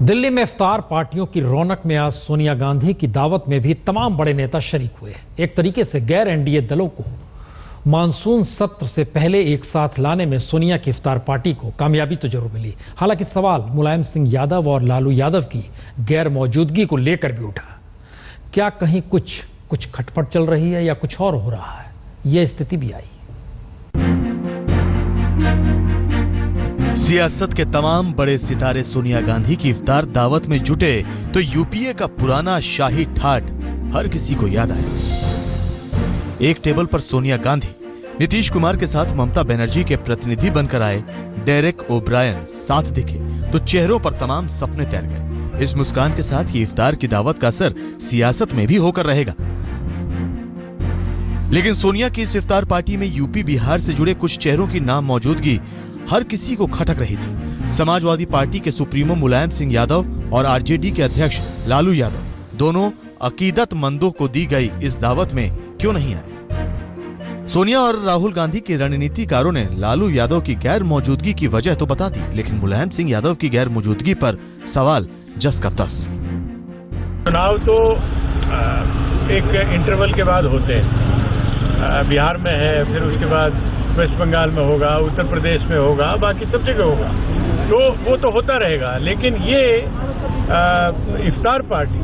दिल्ली में इफ्तार पार्टियों की रौनक में आज सोनिया गांधी की दावत में भी तमाम बड़े नेता शरीक हुए। एक तरीके से गैर एनडीए दलों को मानसून सत्र से पहले एक साथ लाने में सोनिया की इफ्तार पार्टी को कामयाबी तो जरूर मिली। हालांकि सवाल मुलायम सिंह यादव और लालू यादव की गैर मौजूदगी को लेकर भी उठा। क्या कहीं कुछ खटपट चल रही है या कुछ और हो रहा है, यह स्थिति भी आई। सियासत के तमाम बड़े सितारे सोनिया गांधी की इफ्तार दावत में जुटे तो यूपीए का पुराना शाही ठाठ हर किसी को याद आया। एक टेबल पर सोनिया गांधी नीतीश कुमार के साथ ममता बनर्जी के प्रतिनिधि बनकर आए डेरेक ओब्रायन साथ दिखे तो चेहरों पर तमाम सपने तैर गए। इस मुस्कान के साथ ये इफ्तार की दावत का असर सियासत में भी होकर रहेगा। लेकिन सोनिया की इस इफ्तार पार्टी में यूपी बिहार से जुड़े कुछ चेहरों की नाम मौजूदगी हर किसी को खटक रही थी। समाजवादी पार्टी के सुप्रीमो मुलायम सिंह यादव और आरजेडी के अध्यक्ष लालू यादव दोनों अकीदतमंदों को दी गई इस दावत में क्यों नहीं आए। सोनिया और राहुल गांधी के रणनीतिकारों ने लालू यादव की गैर मौजूदगी की वजह तो बता दी, लेकिन मुलायम सिंह यादव की गैर मौजूदगी पर सवाल जस का तस। चुनाव तो एक इंटरवल के बाद होते हैं। बिहार में है, फिर उसके बाद वेस्ट बंगाल में होगा, उत्तर प्रदेश में होगा, बाकी सब जगह होगा, तो वो तो होता रहेगा। लेकिन ये इफ्तार पार्टी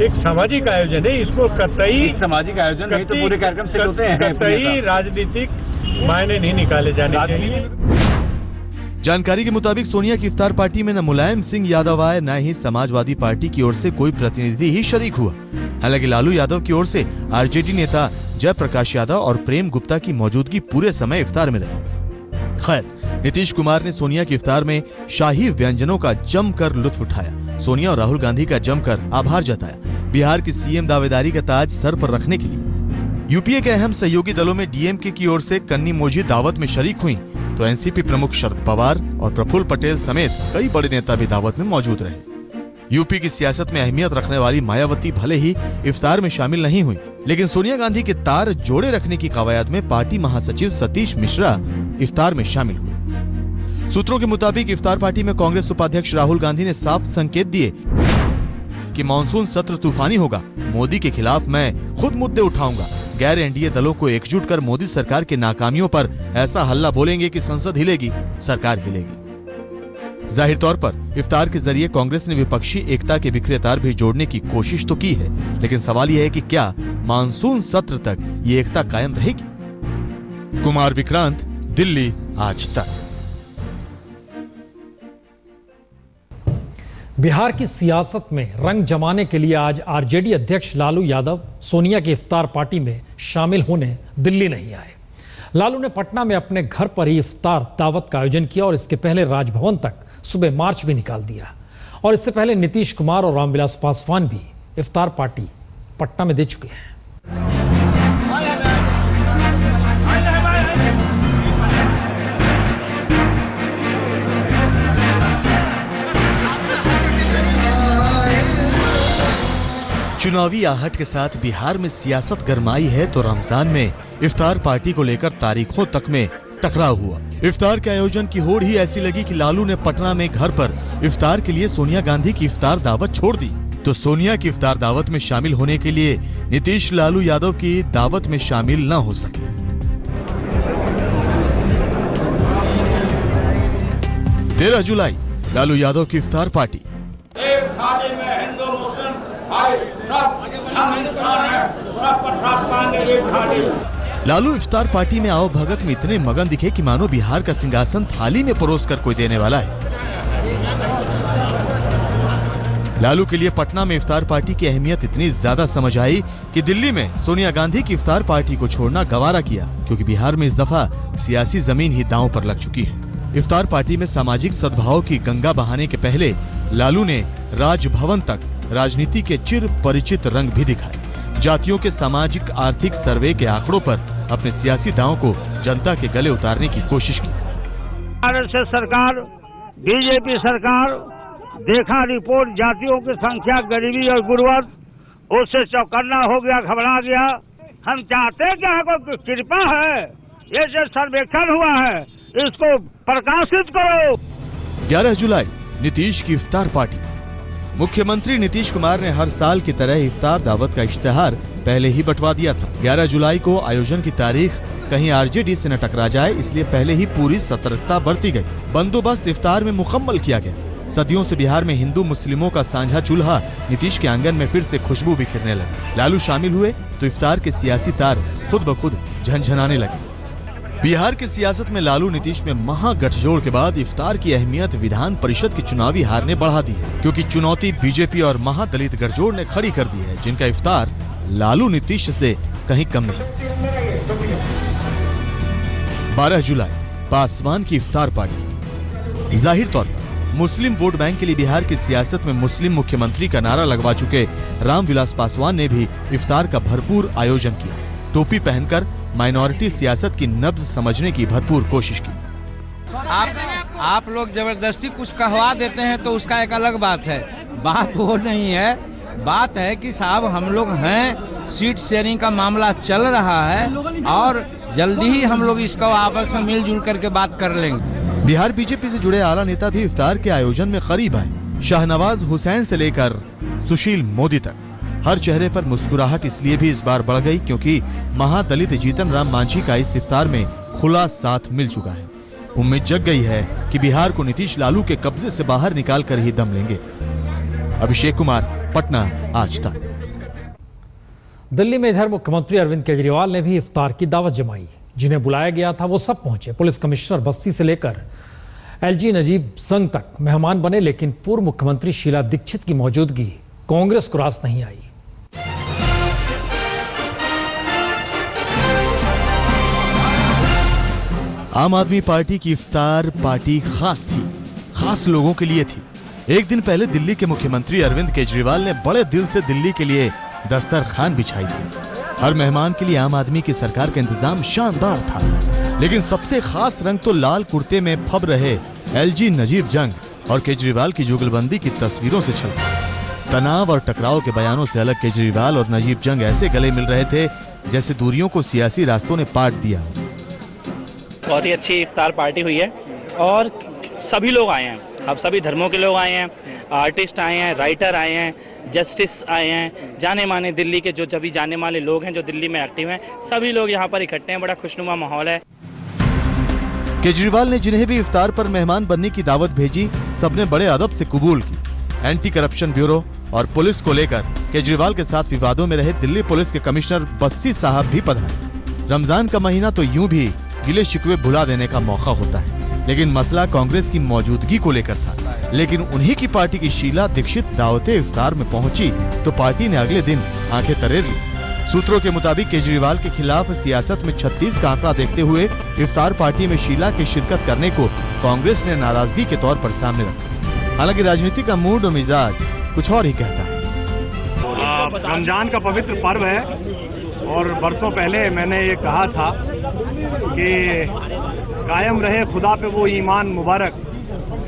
एक सामाजिक आयोजन है, इसको कतई सामाजिक आयोजन नहीं तो पूरे कार्यक्रम से होते हैं, कतई राजनीतिक मायने नहीं निकाले जाने चाहिए। जानकारी के मुताबिक सोनिया की इफ्तार पार्टी में न मुलायम सिंह यादव आए, न ही समाजवादी पार्टी की ओर से कोई प्रतिनिधि ही शरीक हुआ। हालांकि लालू यादव की ओर से आरजेडी नेता जयप्रकाश यादव और प्रेम गुप्ता की मौजूदगी पूरे समय इफ्तार में रही। खैर, नीतीश कुमार ने सोनिया की इफ्तार में शाही व्यंजनों का जमकर लुत्फ उठाया। सोनिया और राहुल गांधी का जमकर आभार जताया। बिहार की सीएम दावेदारी का ताज सर पर रखने के लिए यूपीए के अहम सहयोगी दलों में डीएमके की ओर से कन्नी मोजी दावत में शरीक हुई, तो एनसीपी प्रमुख शरद पवार और प्रफुल्ल पटेल समेत कई बड़े नेता भी दावत में मौजूद रहे। यूपी की सियासत में अहमियत रखने वाली मायावती भले ही इफ्तार में शामिल नहीं हुई, लेकिन सोनिया गांधी के तार जोड़े रखने की कवायद में पार्टी महासचिव सतीश मिश्रा इफ्तार में शामिल हुए। सूत्रों के मुताबिक इफ्तार पार्टी में कांग्रेस उपाध्यक्ष राहुल गांधी ने साफ संकेत दिए कि मानसून सत्र तूफानी होगा, मोदी के खिलाफ मैं खुद मुद्दे उठाऊंगा। गैर एनडीए दलों को एकजुट कर मोदी सरकार के नाकामियों पर ऐसा हल्ला बोलेंगे कि संसद हिलेगी, सरकार हिलेगी। जाहिर तौर पर इफ्तार के जरिए कांग्रेस ने विपक्षी एकता के बिखरे तार भी जोड़ने की कोशिश तो की है, लेकिन सवाल यह है कि क्या मानसून सत्र तक ये एकता कायम रहेगी। कुमार विक्रांत, दिल्ली आज तक। बिहार की सियासत में रंग जमाने के लिए आज आरजेडी अध्यक्ष लालू यादव सोनिया की इफ्तार पार्टी में शामिल होने दिल्ली नहीं आए। लालू ने पटना में अपने घर पर ही इफ्तार दावत का आयोजन किया और इसके पहले राजभवन तक सुबह मार्च भी निकाल दिया। और इससे पहले नीतीश कुमार और रामविलास पासवान भी इफ्तार पार्टी पटना में दे चुके हैं। चुनावी आहट के साथ बिहार में सियासत गरमाई है तो रमजान में इफ्तार पार्टी को लेकर तारीखों तक में टकराव हुआ। इफ्तार के आयोजन की होड़ ही ऐसी लगी कि लालू ने पटना में घर पर इफ्तार के लिए सोनिया गांधी की इफ्तार दावत छोड़ दी, तो सोनिया की इफ्तार दावत में शामिल होने के लिए नीतीश लालू यादव की दावत में शामिल न हो सके। 13 जुलाई लालू यादव की इफ्तार पार्टी। लालू इफ्तार पार्टी में आओ भगत में इतने मगन दिखे कि मानो बिहार का सिंहासन थाली में परोसकर कोई देने वाला है। लालू के लिए पटना में इफ्तार पार्टी की अहमियत इतनी ज्यादा समझ आई कि दिल्ली में सोनिया गांधी की इफ्तार पार्टी को छोड़ना गवारा किया, क्योंकि बिहार में इस दफा सियासी जमीन ही दांव पर लग चुकी है। इफ्तार पार्टी में सामाजिक सद्भाव की गंगा बहाने के पहले लालू ने राजभवन तक राजनीति के चिर परिचित रंग भी दिखाए। जातियों के सामाजिक आर्थिक सर्वे के आंकड़ों पर अपने सियासी दांव को जनता के गले उतारने की कोशिश की। आरएसएस सरकार, बीजेपी सरकार, देखा रिपोर्ट जातियों की संख्या, गरीबी और गुर्बत, उससे चौकन्ना हो गया, घबरा गया। हम चाहते क्या है, कृपा है, ये जो सर्वेक्षण हुआ है इसको प्रकाशित करो। 11 जुलाई नीतीश की इफ्तार पार्टी। मुख्यमंत्री नीतीश कुमार ने हर साल की तरह इफ्तार दावत का इश्तेहार पहले ही बंटवा दिया था। 11 जुलाई को आयोजन की तारीख कहीं आरजेडी से न टकरा जाए, इसलिए पहले ही पूरी सतर्कता बरती गई। बंदोबस्त इफ्तार में मुकम्मल किया गया। सदियों से बिहार में हिंदू मुस्लिमों का साझा चूल्हा नीतीश के आंगन में फिर से खुशबू बिखेरने लगा। लालू शामिल हुए तो इफ्तार के सियासी तार खुद ब खुद झनझनाने लगे। बिहार की सियासत में लालू नीतीश में महागठजोड़ के बाद इफ्तार की अहमियत विधान परिषद की चुनावी हार ने बढ़ा दी है, क्योंकि चुनौती बीजेपी और महादलित गठजोड़ ने खड़ी कर दी है, जिनका इफ्तार लालू नीतीश से कहीं कम नहीं। 12 जुलाई पासवान की इफ्तार पार्टी। जाहिर तौर पर मुस्लिम वोट बैंक के लिए बिहार की सियासत में मुस्लिम मुख्यमंत्री का नारा लगवा चुके रामविलास पासवान ने भी इफ्तार का भरपूर आयोजन किया। टोपी पहनकर माइनॉरिटी सियासत की नब्ज समझने की भरपूर कोशिश की। आप लोग जबरदस्ती कुछ कहवा देते हैं तो उसका एक अलग बात है। बात वो नहीं है, बात है कि साहब हम लोग हैं, सीट शेयरिंग का मामला चल रहा है और जल्दी ही हम लोग इसका आपस में मिलजुल करके बात कर लेंगे। बिहार बीजेपी से जुड़े आला नेता भी इफ्तार के आयोजन में करीब आए। शाहनवाज हुसैन से लेकर सुशील मोदी तक हर चेहरे पर मुस्कुराहट इसलिए भी इस बार बढ़ गई क्योंकि महादलित जीतन राम मांझी का इस इफ्तार में खुला साथ मिल चुका है। उम्मीद जग गई है कि बिहार को नीतीश लालू के कब्जे से बाहर निकाल कर ही दम लेंगे। अभिषेक कुमार, पटना, आज तक। दिल्ली में इधर मुख्यमंत्री अरविंद केजरीवाल ने भी इफ्तार की दावत जमाई। जिन्हें बुलाया गया था वो सब पहुंचे। पुलिस कमिश्नर बस्सी से लेकर एलजी नजीब संघ तक मेहमान बने, लेकिन पूर्व मुख्यमंत्री शीला दीक्षित की मौजूदगी कांग्रेस को रास नहीं आई। आम आदमी पार्टी की इफ्तार पार्टी खास थी, खास लोगों के लिए थी। एक दिन पहले दिल्ली के मुख्यमंत्री अरविंद केजरीवाल ने बड़े दिल से दिल्ली के लिए दस्तरखान बिछाई थी। हर मेहमान के लिए आम आदमी की सरकार का इंतजाम शानदार था, लेकिन सबसे खास रंग तो लाल कुर्ते में फब रहे एलजी नजीब जंग और केजरीवाल की जुगलबंदी की तस्वीरों से छलका। तनाव और टकराव के बयानों से अलग केजरीवाल और नजीब जंग ऐसे गले मिल रहे थे जैसे दूरियों को सियासी रास्तों ने पाट दिया। बहुत ही अच्छी इफ्तार पार्टी हुई है और सभी लोग आए हैं। अब सभी धर्मों के लोग आए हैं, आर्टिस्ट आए हैं, राइटर आए हैं, जस्टिस आए हैं, जाने माने दिल्ली के जो सभी जाने माने लोग हैं जो दिल्ली में एक्टिव हैं, सभी लोग यहाँ पर इकट्ठे हैं। बड़ा खुशनुमा माहौल है। केजरीवाल ने जिन्हें भी इफ्तार पर मेहमान बनने की दावत भेजी, सबने बड़े अदब से कबूल की। एंटी करप्शन ब्यूरो और पुलिस को लेकर केजरीवाल के साथ विवादों में रहे दिल्ली पुलिस के कमिश्नर बस्सी साहब भी पधारे। रमजान का महीना तो यूं भी गिले शिकवे भुला देने का मौका होता है, लेकिन मसला कांग्रेस की मौजूदगी को लेकर था। लेकिन उन्हीं की पार्टी की शीला दीक्षित दावते इफ्तार में पहुंची तो पार्टी ने अगले दिन आंखें तरेर ली। सूत्रों के मुताबिक केजरीवाल के खिलाफ सियासत में 36 का आंकड़ा देखते हुए इफ्तार पार्टी में शीला की शिरकत करने को कांग्रेस ने नाराजगी के तौर पर सामने रखा। हालांकि राजनीति का मूड और मिजाज कुछ और ही कहता है। रमजान का पवित्र पर्व है और बरसों पहले मैंने ये कहा था कि कायम रहे खुदा पे वो ईमान मुबारक,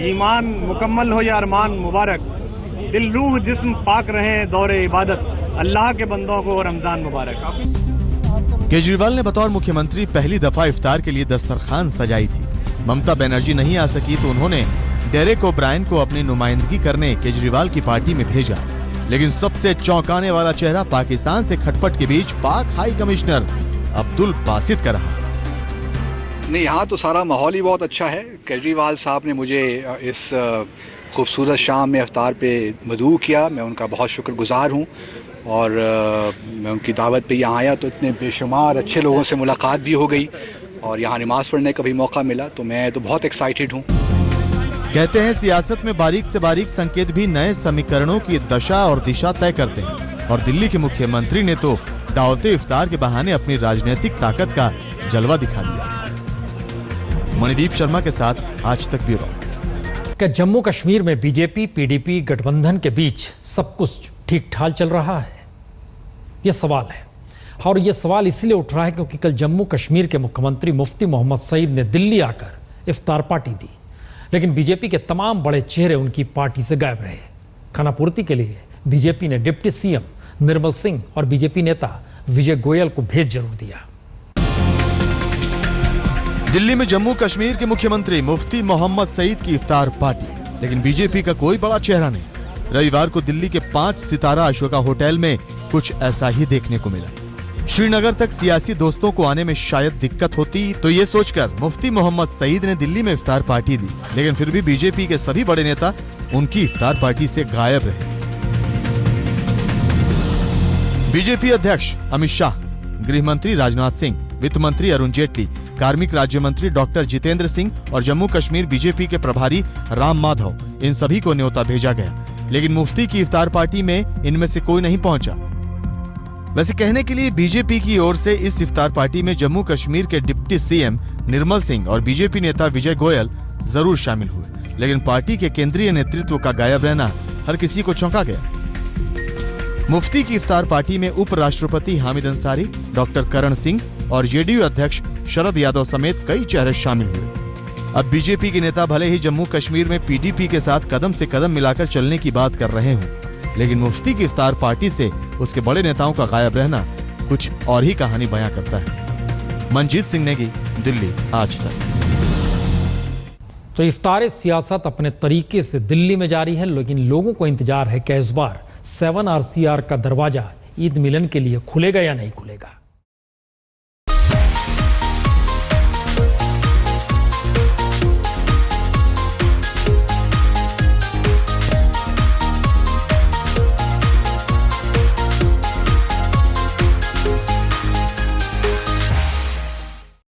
ईमान मुकम्मल हो या अरमान मुबारक, दिल रूह जिस्म पाक रहे दौरे इबादत, अल्लाह के बंदों को रमजान मुबारक। केजरीवाल ने बतौर मुख्यमंत्री पहली दफा इफ्तार के लिए दस्तरखान सजाई थी। ममता बनर्जी नहीं आ सकी तो उन्होंने डेरेक ओब्रायन को अपनी नुमाइंदगी करने केजरीवाल की पार्टी में भेजा। लेकिन सबसे चौंकाने वाला चेहरा पाकिस्तान से खटपट के बीच पाक हाई कमिश्नर अब्दुल बासित का रहा। नहीं, यहाँ तो सारा माहौल ही बहुत अच्छा है। केजरीवाल साहब ने मुझे इस खूबसूरत शाम में इफ्तार पे मदऊ किया, मैं उनका बहुत शुक्रगुजार हूँ। और मैं उनकी दावत पे यहाँ आया तो इतने बेशुमार अच्छे लोगों से मुलाकात भी हो गई और यहाँ नमाज पढ़ने का भी मौका मिला, तो मैं तो बहुत एक्साइटेड हूँ। कहते हैं सियासत में बारीक से बारीक संकेत भी नए समीकरणों की दशा और दिशा तय करते हैं, और दिल्ली के मुख्यमंत्री ने तो दावते इफ्तार के बहाने अपनी राजनीतिक ताकत का जलवा दिखा दिया। मणिदीप शर्मा के साथ आज तक ब्यूरो। क्या जम्मू कश्मीर में बीजेपी पीडीपी गठबंधन के बीच सब कुछ ठीक ठाक चल रहा है? यह सवाल है, और यह सवाल इसलिए उठ रहा है क्योंकि कल जम्मू कश्मीर के मुख्यमंत्री मुफ्ती मोहम्मद सईद ने दिल्ली आकर इफ्तार पार्टी दी, लेकिन बीजेपी के तमाम बड़े चेहरे उनकी पार्टी से गायब रहे। खानापूर्ति के लिए बीजेपी ने डिप्टी सीएम निर्मल सिंह और बीजेपी नेता विजय गोयल को भेज जरूर दिया। दिल्ली में जम्मू कश्मीर के मुख्यमंत्री मुफ्ती मोहम्मद सईद की इफ्तार पार्टी, लेकिन बीजेपी का कोई बड़ा चेहरा नहीं। रविवार को दिल्ली के 5 सितारा अशोका होटल में कुछ ऐसा ही देखने को मिला। श्रीनगर तक सियासी दोस्तों को आने में शायद दिक्कत होती तो ये सोचकर मुफ्ती मोहम्मद सईद ने दिल्ली में इफ्तार पार्टी दी, लेकिन फिर भी बीजेपी के सभी बड़े नेता उनकी इफ्तार पार्टी से गायब रहे। बीजेपी अध्यक्ष अमित शाह, गृह मंत्री राजनाथ सिंह, वित्त मंत्री अरुण जेटली, कार्मिक राज्य मंत्री डॉक्टर जितेंद्र सिंह और जम्मू कश्मीर बीजेपी के प्रभारी राम माधव, इन सभी को न्योता भेजा गया, लेकिन मुफ्ती की इफ्तार पार्टी में इनमें से कोई नहीं पहुंचा। वैसे कहने के लिए बीजेपी की ओर से इस इफ्तार पार्टी में जम्मू कश्मीर के डिप्टी सीएम निर्मल सिंह और बीजेपी नेता विजय गोयल जरूर शामिल हुए, लेकिन पार्टी के केंद्रीय नेतृत्व का गायब रहना हर किसी को चौंका गया। मुफ्ती की इफ्तार पार्टी में उपराष्ट्रपति हामिद अंसारी, डॉक्टर करण सिंह और जेडीयू अध्यक्ष शरद यादव समेत कई चेहरे शामिल हुए। अब बीजेपी के नेता भले ही जम्मू कश्मीर में पीडीपी के साथ कदम से कदम मिलाकर चलने की बात कर रहे हों, लेकिन मुफ्ती की इफ्तार पार्टी से उसके बड़े नेताओं का गायब रहना कुछ और ही कहानी बयां करता है। मनजीत सिंह नेगी, दिल्ली आज तक। तो इफ्तार सियासत अपने तरीके से दिल्ली में जारी है, लेकिन लोगों को इंतजार है कि इस बार 7 RCR का दरवाजा ईद मिलन के लिए खुलेगा या नहीं खुलेगा।